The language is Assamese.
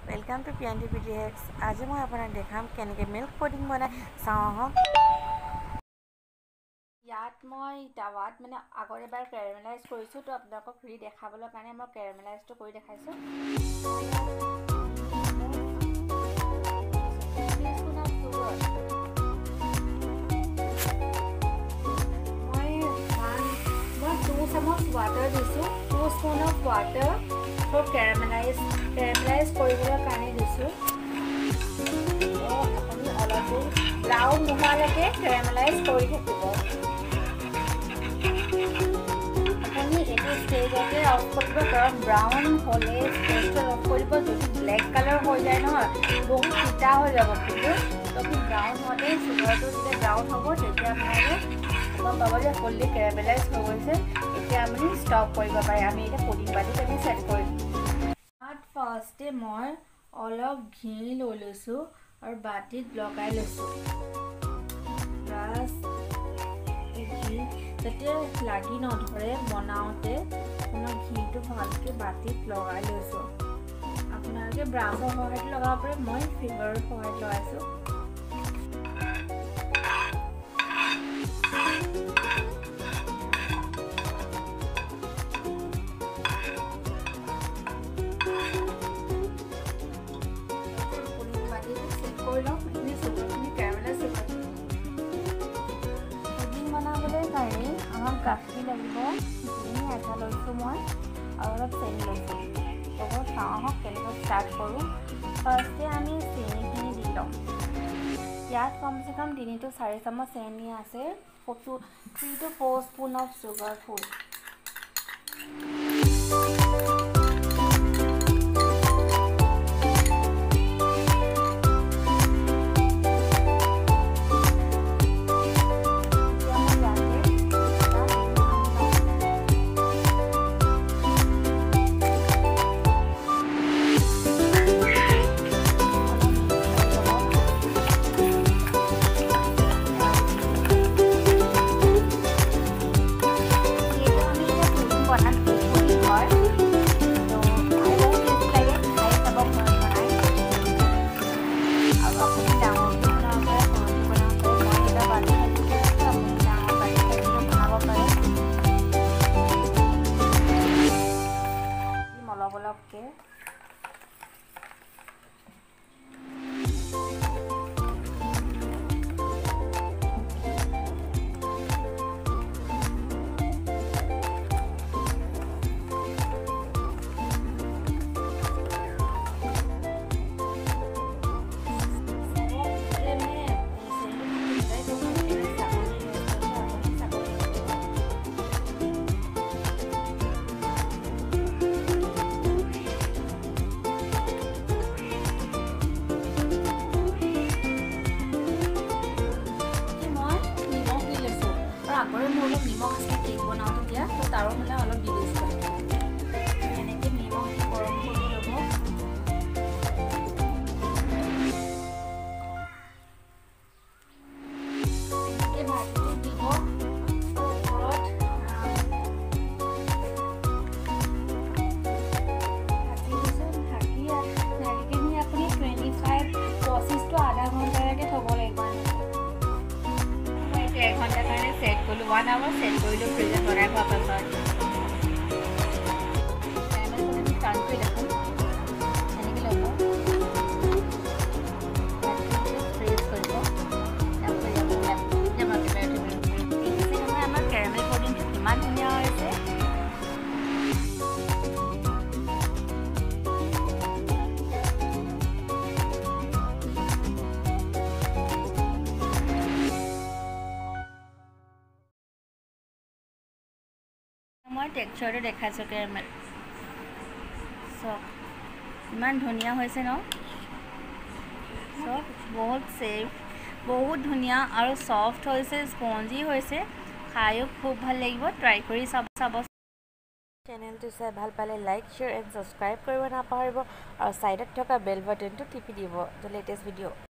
Welcome to PND beauty hacks. आज मैं आपन देखाम केनेके मिल्क पुडिंग बनाय चाओ। यात मैं टावात माने आगर एबार कैरामेलाइज करिसु तो आपनाक फ्री देखाबल कारणे मैं कैरामेलाइज तो करि देखाइसु। मैं 2 चम्मच वाटर दिसु, 2 spoon of water for caramelize কৰিবলৈ কাৰণে দিছো। তো আপুনি অলপ ব্ৰাউন নোহোৱালৈকে caramelize কৰি থাকিব। আপুনি এইটো ষ্টেজতে অফ কৰিব, কাৰণ ব্ৰাউন হ'লে ষ্টেজটো অফ কৰিব। যদি ব্লেক কালাৰ হৈ যায় নহয় বহুত তিতা হৈ যাব। কিন্তু আপুনি ব্ৰাউন হ'লে চুগাৰটো যেতিয়া ব্ৰাউন হ'ব তেতিয়া আপোনালোকে গম পাব যে ফুল্লি caramelize হৈ গৈছে। এতিয়া আপুনি ষ্টপ কৰিব পাৰে। আমি এটা পুডিং বাটিত আমি সেট কৰিম। ফাৰ্ষ্টে মই অলপ ঘি লৈ লৈছো আৰু বাটিত লগাই লৈছো। প্লাস ঘি যাতে লাগি নধৰে বনাওতে মই ঘিটো ভালকে বাটিত লগাই লৈছো। আপোনালোকে ব্ৰাছৰ সহায়ত লগাব পাৰে, মই ফিংগাৰৰ সহায়ত লগাইছো। গাখীৰ লাগিব, চেনি আধা লৈছোঁ মই আৰু অলপ চেনি লৈছোঁ। তো চাওঁ কেনেকৈ ষ্টাৰ্ট কৰোঁ। ফাৰ্ষ্টে আমি চেনিখিনি দি লওঁ। ইয়াত কমচে কম 3 to 4 চামুচ চেনি আছে। 3 to 4 স্পুন অফ চুগাৰ ফুল। আগৰে মই অলপ নিমখ আছে কেক বনাওঁতে দিয়া, তো তাৰো মানে অলপ দি দিছোঁ। এনেকৈ নিমখ দি গৰম কৰি ল'ব। এনেকৈ ভাজিটো দিব ওপৰত। ঢাকি দিছোঁ। ঢাকিখিনি আপুনি 25 to আধা ঘণ্টালৈকে থ'ব লাগিব। 1 ঘণ্টাৰ কাৰণে সেট কৰিলোঁ। 1 hour সেট কৰিলোঁ ফ্ৰিজত ভৰাই খোৱাৰ পাছত। কেৰামেলখন টাৰ্ণ কৰি দেখোন এনেকৈ ল'ব, ফ্ৰিজ কৰিব। আমাৰ কেৰামেল পুডিংটো কিমান ধুনীয়া হৈছে। মই টেক্সচাৰটো দেখাইছোঁ কেৰামেল। চব ইমান ধুনীয়া হৈছে ন। চব বহুত চেফ, বহুত ধুনীয়া আৰু সফ্ট হৈছে, স্পঞ্জি হৈছে। খায়ো খুব ভাল লাগিব। ট্ৰাই কৰি চাব। চেনেলটো চাই ভাল পালে লাইক, শ্বেয়াৰ এণ্ড ছাবস্ক্ৰাইব কৰিব নাপাহৰিব আৰু ছাইডত থকা বেল বাটনটো টিপি দিব লেটেষ্ট ভিডিঅ'।